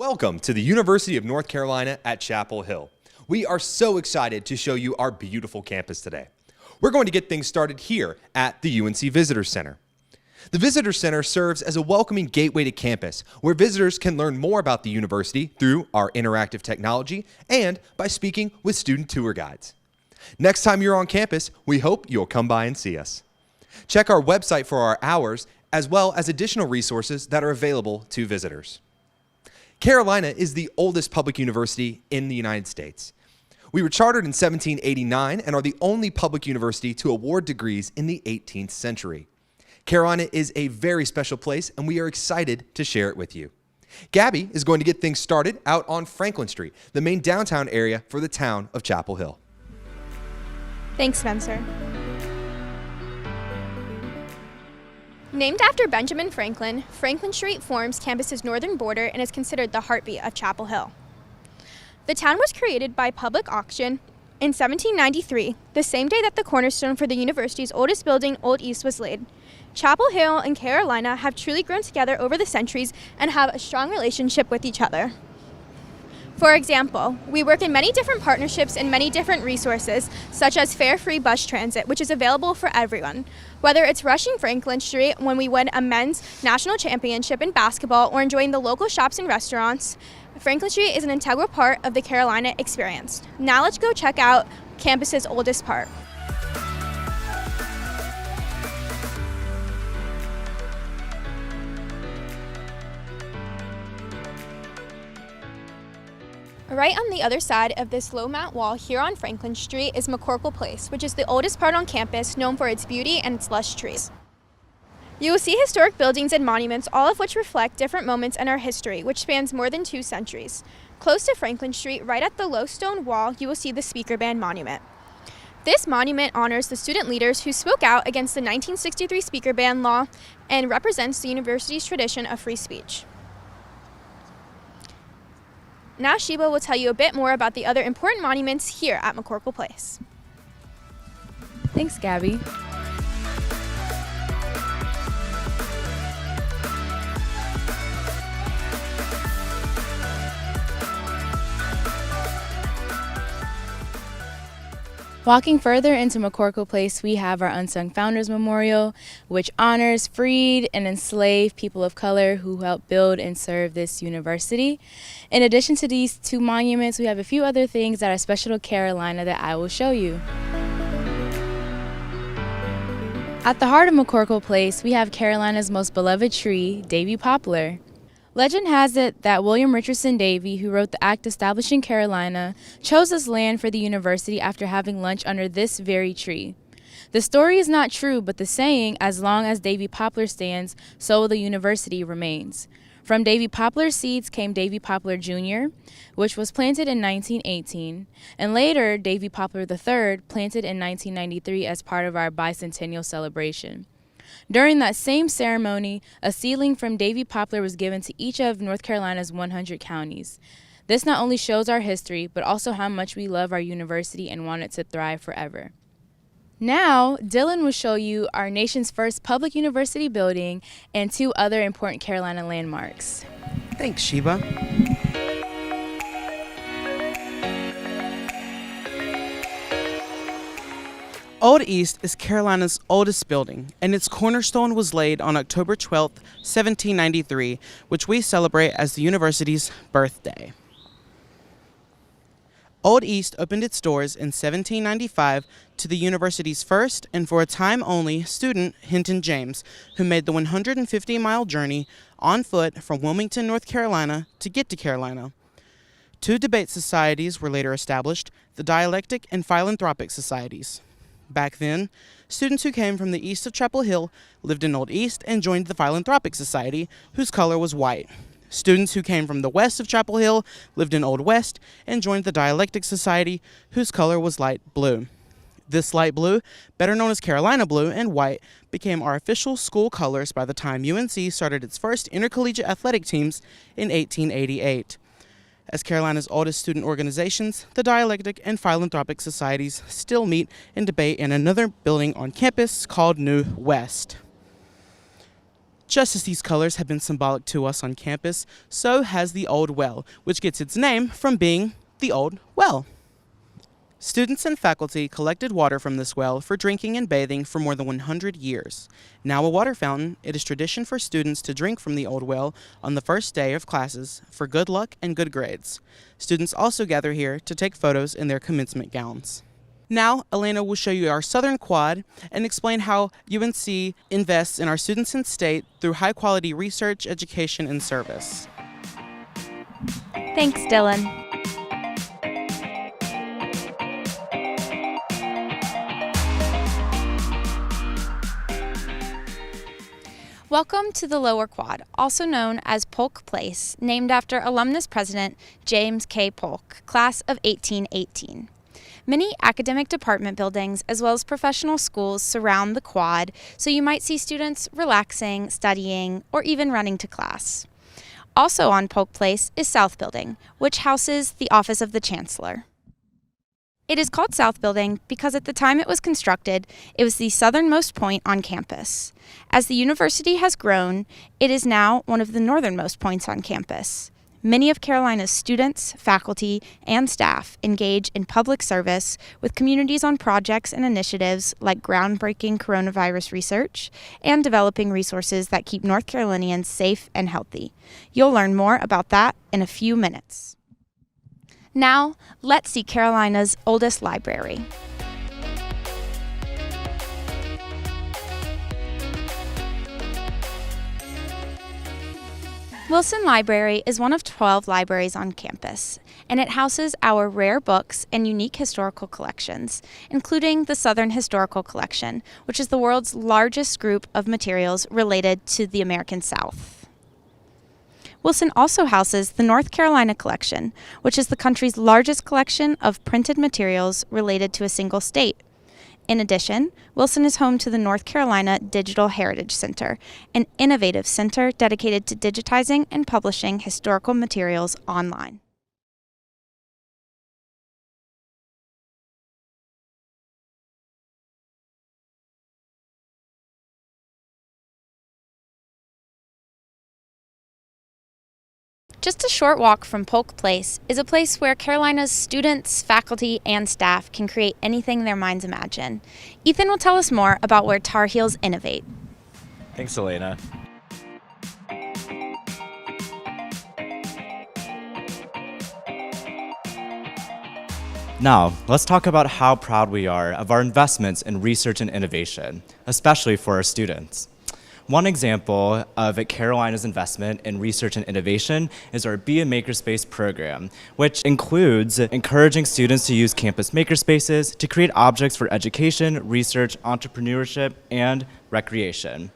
Welcome to the University of North Carolina at Chapel Hill. We are so excited to show you our beautiful campus today. We're going to get things started here at the UNC Visitors Center. The Visitors Center serves as a welcoming gateway to campus where visitors can learn more about the university through our interactive technology and by speaking with student tour guides. Next time you're on campus, we hope you'll come by and see us. Check our website for our hours as well as additional resources that are available to visitors. Carolina is the oldest public university in the United States. We were chartered in 1789 and are the only public university to award degrees in the 18th century. Carolina is a very special place and we are excited to share it with you. Gabby is going to get things started out on Franklin Street, the main downtown area for the town of Chapel Hill. Thanks, Spencer. Named after Benjamin Franklin, Franklin Street forms campus's northern border and is considered the heartbeat of Chapel Hill. The town was created by public auction in 1793, the same day that the cornerstone for the university's oldest building, Old East, was laid. Chapel Hill and Carolina have truly grown together over the centuries and have a strong relationship with each other. For example, we work in many different partnerships and many different resources, such as fare-free bus transit, which is available for everyone. Whether it's rushing Franklin Street when we win a men's national championship in basketball or enjoying the local shops and restaurants, Franklin Street is an integral part of the Carolina experience. Now let's go check out campus's oldest part. Right on the other side of this low mat wall here on Franklin Street is McCorkle Place, which is the oldest part on campus, known for its beauty and its lush trees. You will see historic buildings and monuments, all of which reflect different moments in our history, which spans more than 2 centuries. Close to Franklin Street, right at the low stone wall, you will see the Speaker Band Monument. This monument honors the student leaders who spoke out against the 1963 Speaker Band law and represents the university's tradition of free speech. Now Sheba will tell you a bit more about the other important monuments here at McCorkle Place. Thanks, Gabby. Walking further into McCorkle Place, we have our Unsung Founders Memorial, which honors freed and enslaved people of color who helped build and serve this university. In addition to these 2 monuments, we have a few other things that are special to Carolina that I will show you. At the heart of McCorkle Place, we have Carolina's most beloved tree, Davy Poplar. Legend has it that William Richardson Davy, who wrote the act establishing Carolina, chose this land for the university after having lunch under this very tree. The story is not true, but the saying, as long as Davy Poplar stands, so will the university remains. From Davy Poplar seeds came Davy Poplar Jr., which was planted in 1918, and later Davy Poplar III, planted in 1993 as part of our bicentennial celebration. During that same ceremony, a seedling from Davy Poplar was given to each of North Carolina's 100 counties. This not only shows our history, but also how much we love our university and want it to thrive forever. Now, Dylan will show you our nation's first public university building and 2 other important Carolina landmarks. Thanks, Sheba. Old East is Carolina's oldest building, and its cornerstone was laid on October 12, 1793, which we celebrate as the university's birthday. Old East opened its doors in 1795 to the university's first, and for a time only, student Hinton James, who made the 150-mile journey on foot from Wilmington, North Carolina, to get to Carolina. 2 debate societies were later established, the Dialectic and Philanthropic Societies. Back then, students who came from the east of Chapel Hill lived in Old East and joined the Philanthropic Society, whose color was white. Students who came from the west of Chapel Hill lived in Old West and joined the Dialectic Society, whose color was light blue. This light blue, better known as Carolina blue, and white became our official school colors by the time UNC started its first intercollegiate athletic teams in 1888. As Carolina's oldest student organizations, the Dialectic and Philanthropic Societies still meet and debate in another building on campus called New West. Just as these colors have been symbolic to us on campus, so has the Old Well, which gets its name from being the Old Well. Students and faculty collected water from this well for drinking and bathing for more than 100 years. Now a water fountain, it is tradition for students to drink from the Old Well on the first day of classes for good luck and good grades. Students also gather here to take photos in their commencement gowns. Now, Elena will show you our Southern Quad and explain how UNC invests in our students and state through high-quality research, education, and service. Thanks, Dylan. Welcome to the Lower Quad, also known as Polk Place, named after alumnus president James K. Polk, class of 1818. Many academic department buildings as well as professional schools surround the quad, so you might see students relaxing, studying, or even running to class. Also on Polk Place is South Building, which houses the office of the chancellor. It is called South Building because at the time it was constructed, it was the southernmost point on campus. As the university has grown, it is now one of the northernmost points on campus. Many of Carolina's students, faculty, and staff engage in public service with communities on projects and initiatives like groundbreaking coronavirus research and developing resources that keep North Carolinians safe and healthy. You'll learn more about that in a few minutes. Now, let's see Carolina's oldest library. Wilson Library is one of 12 libraries on campus, and it houses our rare books and unique historical collections, including the Southern Historical Collection, which is the world's largest group of materials related to the American South. Wilson also houses the North Carolina Collection, which is the country's largest collection of printed materials related to a single state. In addition, Wilson is home to the North Carolina Digital Heritage Center, an innovative center dedicated to digitizing and publishing historical materials online. Just a short walk from Polk Place is a place where Carolina's students, faculty, and staff can create anything their minds imagine. Ethan will tell us more about where Tar Heels innovate. Thanks, Elena. Now, let's talk about how proud we are of our investments in research and innovation, especially for our students. One example of Carolina's investment in research and innovation is our Be a Makerspace program, which includes encouraging students to use campus makerspaces to create objects for education, research, entrepreneurship, and recreation.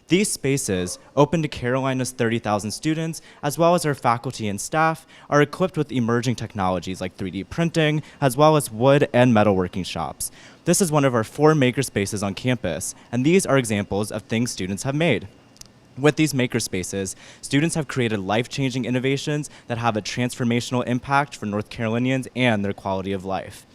These spaces, open to Carolina's 30,000 students, as well as our faculty and staff, are equipped with emerging technologies like 3D printing, as well as wood and metalworking shops. This is one of our 4 makerspaces on campus, and these are examples of things students have made. With these makerspaces, students have created life-changing innovations that have a transformational impact for North Carolinians and their quality of life.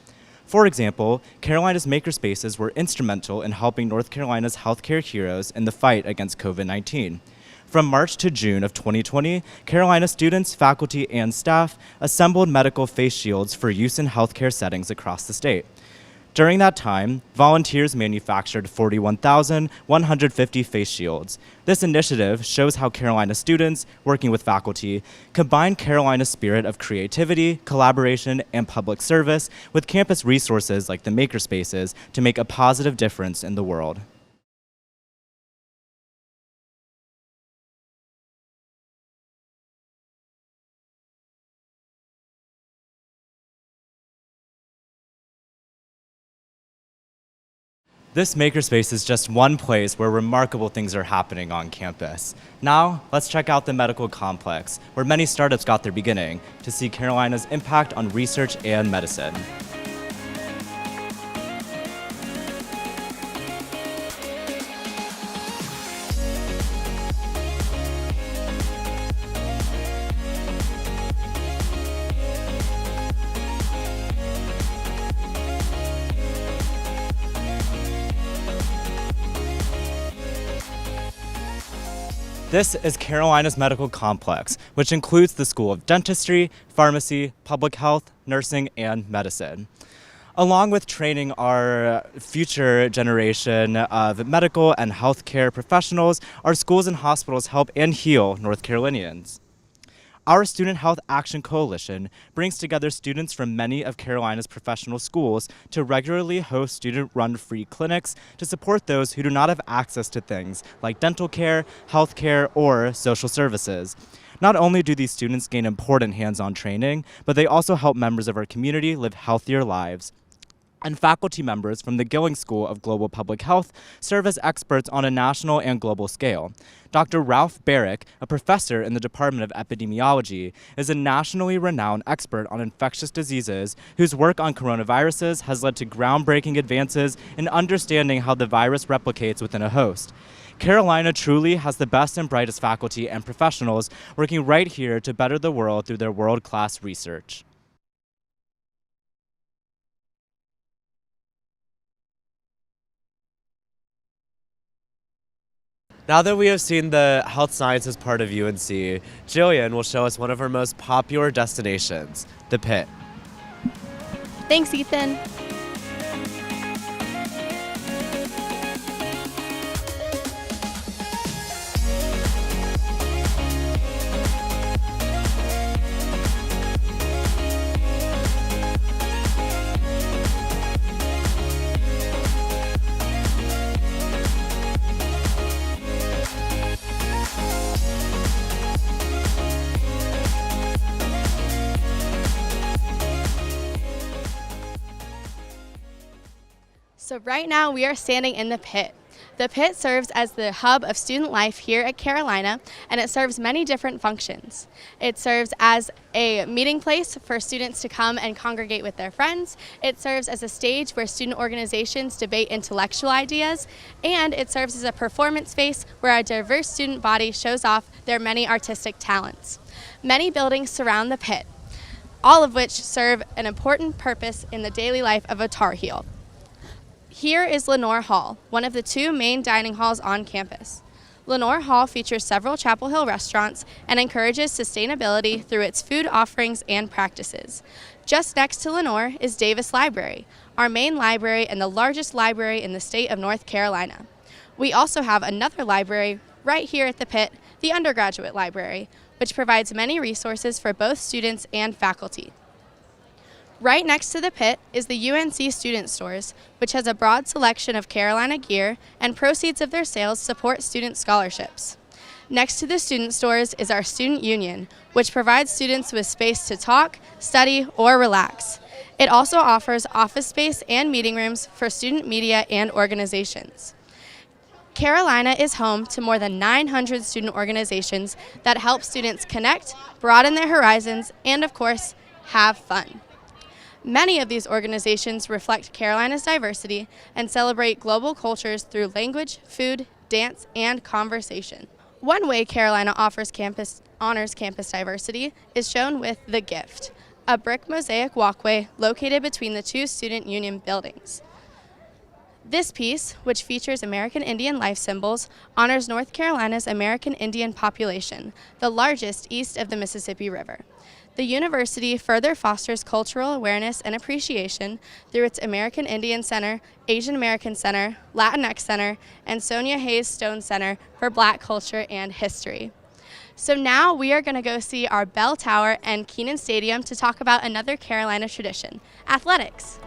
For example, Carolina's makerspaces were instrumental in helping North Carolina's healthcare heroes in the fight against COVID-19. From March to June of 2020, Carolina students, faculty, and staff assembled medical face shields for use in healthcare settings across the state. During that time, volunteers manufactured 41,150 face shields. This initiative shows how Carolina students, working with faculty, combine Carolina's spirit of creativity, collaboration, and public service with campus resources like the makerspaces to make a positive difference in the world. This makerspace is just one place where remarkable things are happening on campus. Now, let's check out the medical complex, where many startups got their beginning, to see Carolina's impact on research and medicine. This is Carolina's medical complex, which includes the School of Dentistry, Pharmacy, Public Health, Nursing, and Medicine. Along with training our future generation of medical and healthcare professionals, our schools and hospitals help and heal North Carolinians. Our Student Health Action Coalition brings together students from many of Carolina's professional schools to regularly host student-run free clinics to support those who do not have access to things like dental care, health care, or social services. Not only do these students gain important hands-on training, but they also help members of our community live healthier lives. And faculty members from the Gilling School of Global Public Health serve as experts on a national and global scale. Dr. Ralph Barrick, a professor in the Department of Epidemiology, is a nationally renowned expert on infectious diseases whose work on coronaviruses has led to groundbreaking advances in understanding how the virus replicates within a host. Carolina truly has the best and brightest faculty and professionals working right here to better the world through their world-class research. Now that we have seen the health sciences part of UNC, Jillian will show us one of our most popular destinations, the Pit. Thanks, Ethan. So right now we are standing in the Pit. The Pit serves as the hub of student life here at Carolina, and it serves many different functions. It serves as a meeting place for students to come and congregate with their friends. It serves as a stage where student organizations debate intellectual ideas, and it serves as a performance space where a diverse student body shows off their many artistic talents. Many buildings surround the Pit, all of which serve an important purpose in the daily life of a Tar Heel. Here is Lenore Hall, one of the two main dining halls on campus. Lenore Hall features several Chapel Hill restaurants and encourages sustainability through its food offerings and practices. Just next to Lenore is Davis Library, our main library and the largest library in the state of North Carolina. We also have another library right here at the Pit, the undergraduate library, which provides many resources for both students and faculty. Right next to the Pit is the UNC Student Stores, which has a broad selection of Carolina gear, and proceeds of their sales support student scholarships. Next to the student stores is our student union, which provides students with space to talk, study, or relax. It also offers office space and meeting rooms for student media and organizations. Carolina is home to more than 900 student organizations that help students connect, broaden their horizons, and of course, have fun. Many of these organizations reflect Carolina's diversity and celebrate global cultures through language, food, dance, and conversation. One way Carolina honors campus diversity is shown with The Gift, a brick mosaic walkway located between the two student union buildings. This piece, which features American Indian life symbols, honors North Carolina's American Indian population, the largest east of the Mississippi River. The university further fosters cultural awareness and appreciation through its American Indian Center, Asian American Center, Latinx Center, and Sonia Hayes Stone Center for Black Culture and History. So now we are going to go see our bell tower and Kenan Stadium to talk about another Carolina tradition, athletics.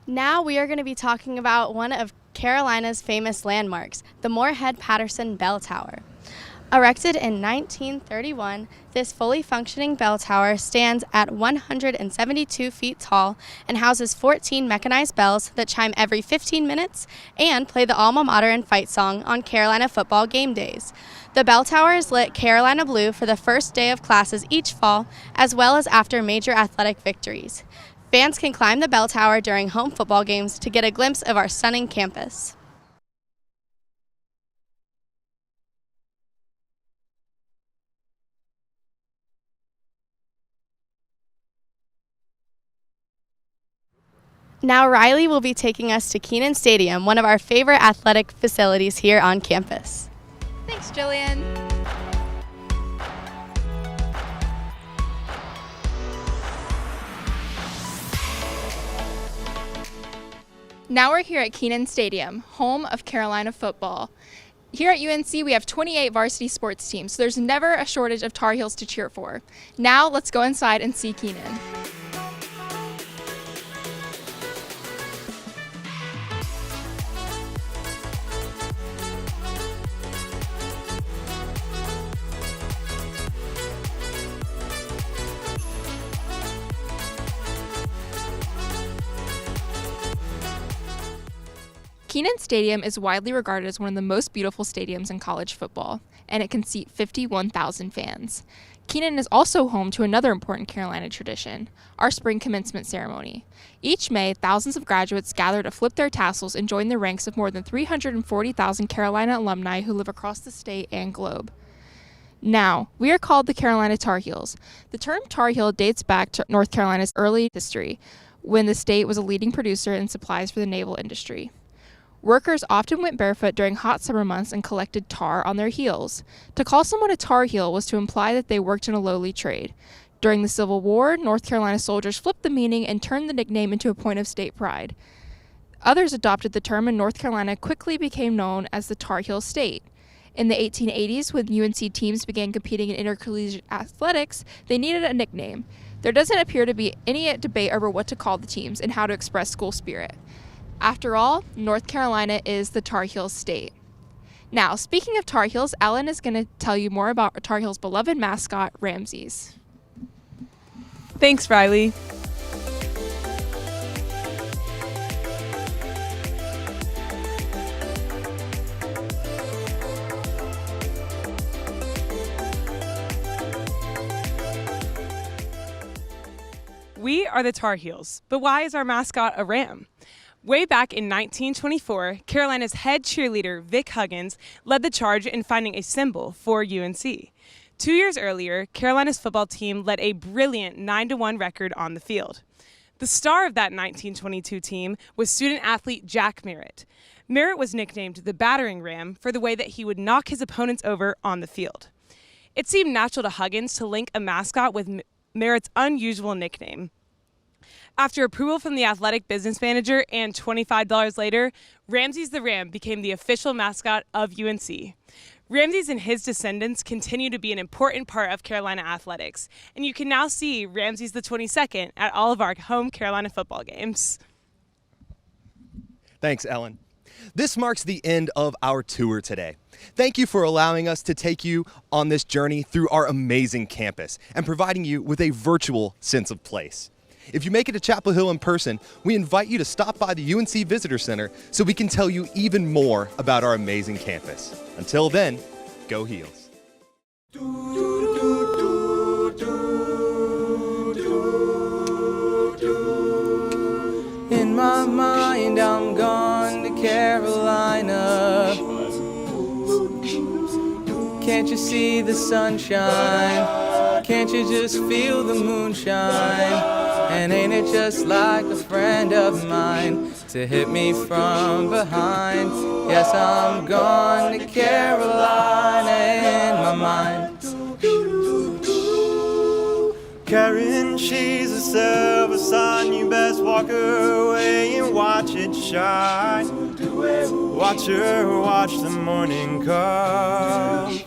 Now we are going to be talking about one of Carolina's famous landmarks, the Moorhead-Patterson Bell Tower. Erected in 1931, this fully functioning bell tower stands at 172 feet tall and houses 14 mechanized bells that chime every 15 minutes and play the alma mater and fight song on Carolina football game days. The bell tower is lit Carolina blue for the first day of classes each fall, as well as after major athletic victories. Fans can climb the bell tower during home football games to get a glimpse of our stunning campus. Now Riley will be taking us to Kenan Stadium, one of our favorite athletic facilities here on campus. Thanks, Jillian. Now we're here at Kenan Stadium, home of Carolina football. Here at UNC, we have 28 varsity sports teams, so there's never a shortage of Tar Heels to cheer for. Now let's go inside and see Kenan. Kenan Stadium is widely regarded as one of the most beautiful stadiums in college football, and it can seat 51,000 fans. Kenan is also home to another important Carolina tradition, our spring commencement ceremony. Each May, thousands of graduates gather to flip their tassels and join the ranks of more than 340,000 Carolina alumni who live across the state and globe. Now, we are called the Carolina Tar Heels. The term Tar Heel dates back to North Carolina's early history, when the state was a leading producer in supplies for the naval industry. Workers often went barefoot during hot summer months and collected tar on their heels. To call someone a Tar Heel was to imply that they worked in a lowly trade. During the Civil War, North Carolina soldiers flipped the meaning and turned the nickname into a point of state pride. Others adopted the term, and North Carolina quickly became known as the Tar Heel State. In the 1880s, when UNC teams began competing in intercollegiate athletics, they needed a nickname. There doesn't appear to be any debate over what to call the teams and how to express school spirit. After all, North Carolina is the Tar Heels state. Now, speaking of Tar Heels, Ellen is going to tell you more about Tar Heels' beloved mascot, Ramses. Thanks, Riley. We are the Tar Heels, but why is our mascot a ram? Way back in 1924, Carolina's head cheerleader, Vic Huggins, led the charge in finding a symbol for UNC. 2 years earlier, Carolina's football team led a brilliant 9-1 record on the field. The star of that 1922 team was student-athlete Jack Merritt. Merritt was nicknamed the battering ram for the way that he would knock his opponents over on the field. It seemed natural to Huggins to link a mascot with Merritt's unusual nickname. After approval from the athletic business manager and $25 later, Ramses the Ram became the official mascot of UNC. Ramses and his descendants continue to be an important part of Carolina athletics, and you can now see Ramses the 22nd at all of our home Carolina football games. Thanks, Ellen. This marks the end of our tour today. Thank you for allowing us to take you on this journey through our amazing campus and providing you with a virtual sense of place. If you make it to Chapel Hill in person, we invite you to stop by the UNC Visitors Center so we can tell you even more about our amazing campus. Until then, go Heels. In my mind, I'm gone to Carolina. Can't you see the sunshine? Can't you just feel the moonshine? And ain't it just like a friend of mine to hit me from behind? Yes, I'm gone to Carolina in my mind. Karen, she's a silver sun. You best walk her away and watch it shine. Watch her watch the morning come.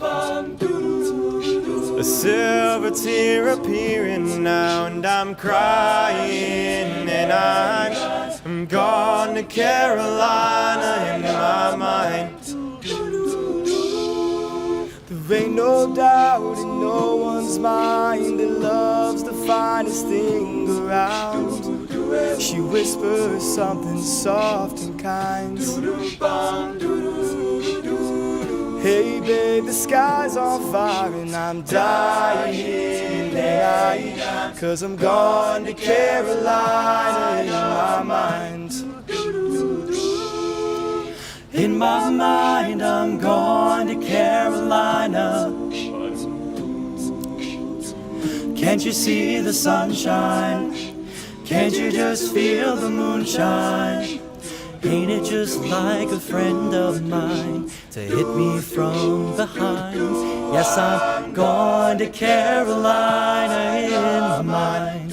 A silver tear appearing now, and I'm crying, and I'm gone to Carolina in my mind. There ain't no doubt in no one's mind that love's the finest thing around. She whispers something soft and kind. Hey babe, the sky's on fire and I'm dying tonight, 'cause I'm gone to Carolina in my mind. In my mind, I'm gone to Carolina. Can't you see the sunshine? Can't you just feel the moonshine? Ain't it just like a friend of mine to hit me from behind? Yes, I'm going to Carolina in my mind.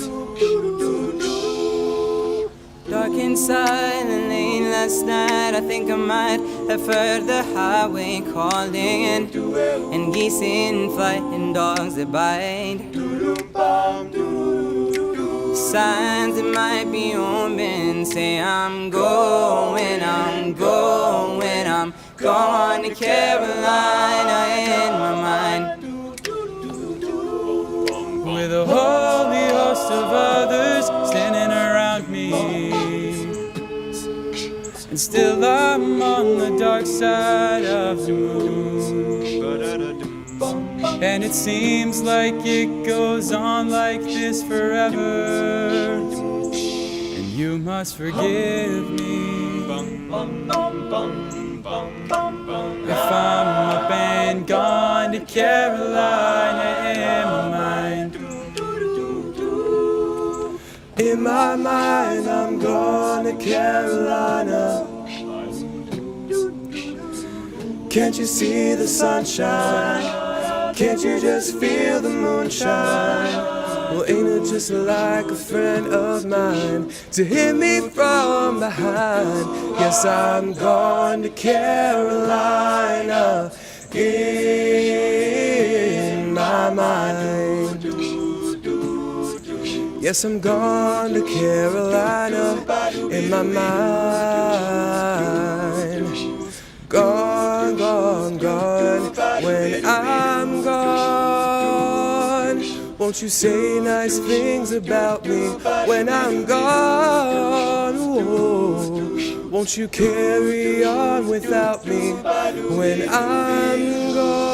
Dark inside the lane last night, I think I might have heard the highway calling, and geese in flight and dogs that bite. Signs that might be open say I'm going to Carolina in my mind. With a holy host of others standing around me, and still I'm on the dark side of the moon. And it seems like it goes on like this forever, and you must forgive me if I'm up and gone to Carolina in my mind. In my mind, I'm going to Carolina. Can't you see the sunshine? Can't you just feel the moonshine? Well, ain't it just like a friend of mine to hit me from behind? Yes, I'm going to Carolina in my mind. Yes, I'm going to Carolina in my mind. Gone, gone, gone. When I'm gone, won't you say nice things about me? When I'm gone, whoa, won't you carry on without me? When I'm gone.